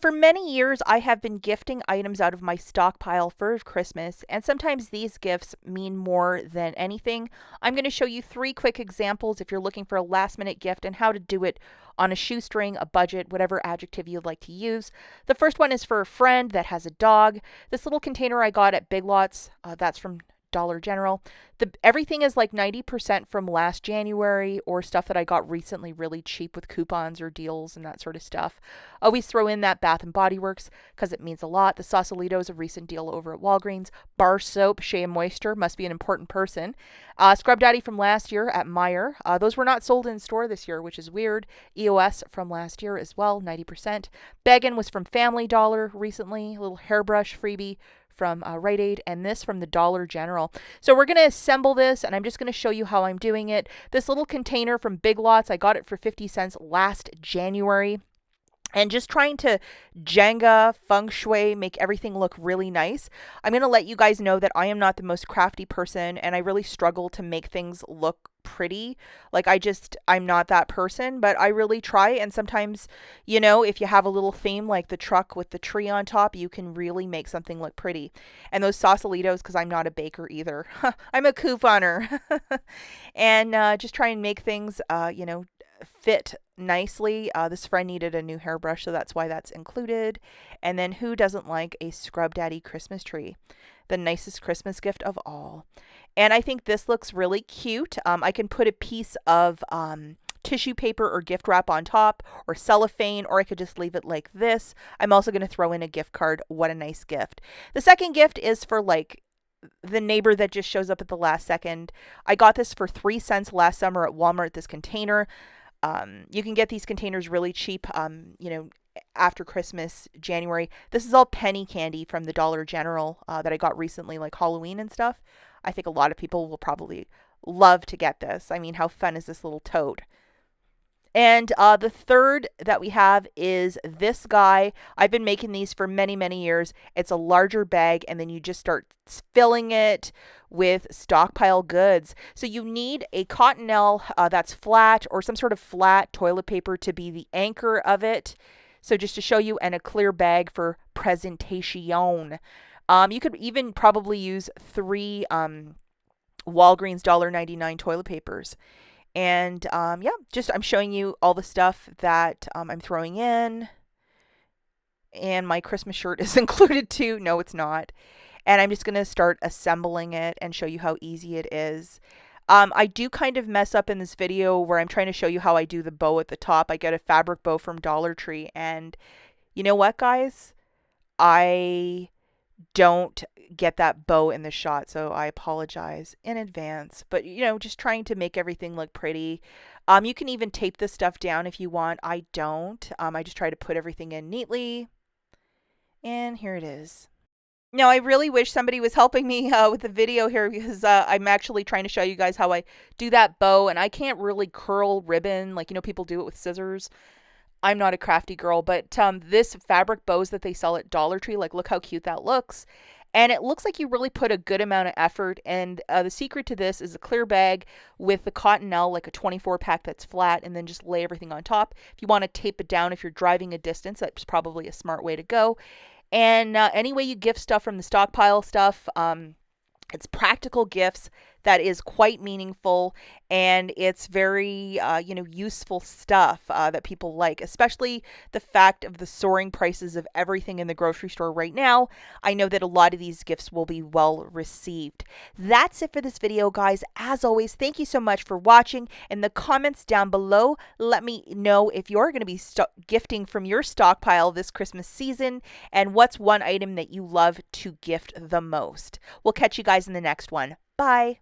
for many years, I have been gifting items out of my stockpile for Christmas, and sometimes these gifts mean more than anything. I'm going to show you 3 quick examples if you're looking for a last minute gift and how to do it on a shoestring, a budget, whatever adjective you'd like to use. The first one is for a friend that has a dog. This little container I got at Big Lots, that's from Dollar General. Everything is like 90% from last January or stuff that I got recently really cheap with coupons or deals and that sort of stuff. Always throw in that Bath and Body Works because it means a lot. The Sausalito is a recent deal over at Walgreens. Bar soap, Shea Moisture must be an important person. Scrub Daddy from last year at Meijer. Those were not sold in store this year, which is weird. EOS from last year as well, 90%. Beggin was from Family Dollar recently. A little hairbrush freebie from Rite Aid, and this from the Dollar General. So we're going to assemble this, and I'm just going to show you how I'm doing it. This little container from Big Lots, I got it for 50 cents last January. And just trying to Jenga, feng shui, make everything look really nice. I'm going to let you guys know that I am not the most crafty person, and I really struggle to make things look pretty. Like I'm not that person, but I really try. And sometimes, if you have a little theme like the truck with the tree on top, you can really make something look pretty. And those Sausalitos, because I'm not a baker either. I'm a couponer. And just try and make things, fit nicely. This friend needed a new hairbrush, so that's why that's included. And then who doesn't like a Scrub Daddy Christmas tree? The nicest Christmas gift of all. And I think this looks really cute. I can put a piece of tissue paper or gift wrap on top, or cellophane, or I could just leave it like this. I'm also going to throw in a gift card. What a nice gift. The second gift is for the neighbor that just shows up at the last second. I got this for 3 cents last summer at Walmart, this container. You can get these containers really cheap, after Christmas, January. This is all penny candy from the Dollar General that I got recently, like Halloween and stuff. I think a lot of people will probably love to get this. I mean, how fun is this little toad? And the third that we have is this guy. I've been making these for many, many years. It's a larger bag, and then you just start filling it with stockpile goods. So you need a cottonelle that's flat, or some sort of flat toilet paper to be the anchor of it. So just to show you, and a clear bag for presentation. You could even probably use 3 Walgreens $1.99 toilet papers. And I'm showing you all the stuff that I'm throwing in. And my Christmas shirt is included too. No, it's not. And I'm just going to start assembling it and show you how easy it is. I do kind of mess up in this video where I'm trying to show you how I do the bow at the top. I get a fabric bow from Dollar Tree. And you know what, guys? I don't get that bow in the shot, so I apologize in advance. But just trying to make everything look pretty. You can even tape this stuff down if you want. I don't. I just try to put everything in neatly. And here it is. Now, I really wish somebody was helping me with the video here, because I'm actually trying to show you guys how I do that bow, and I can't really curl ribbon like people do it with scissors. I'm not a crafty girl, but this fabric bows that they sell at Dollar Tree, look how cute that looks. And it looks like you really put a good amount of effort. And the secret to this is a clear bag with the cottonelle, like a 24-pack that's flat, and then just lay everything on top. If you want to tape it down, if you're driving a distance, that's probably a smart way to go. And any way you gift stuff from the stockpile stuff, it's practical gifts that is quite meaningful, and it's very, useful stuff that people like, especially the fact of the soaring prices of everything in the grocery store right now. I know that a lot of these gifts will be well received. That's it for this video, guys. As always, thank you so much for watching. In the comments down below, let me know if you're going to be gifting from your stockpile this Christmas season, and what's one item that you love to gift the most. We'll catch you guys in the next one. Bye.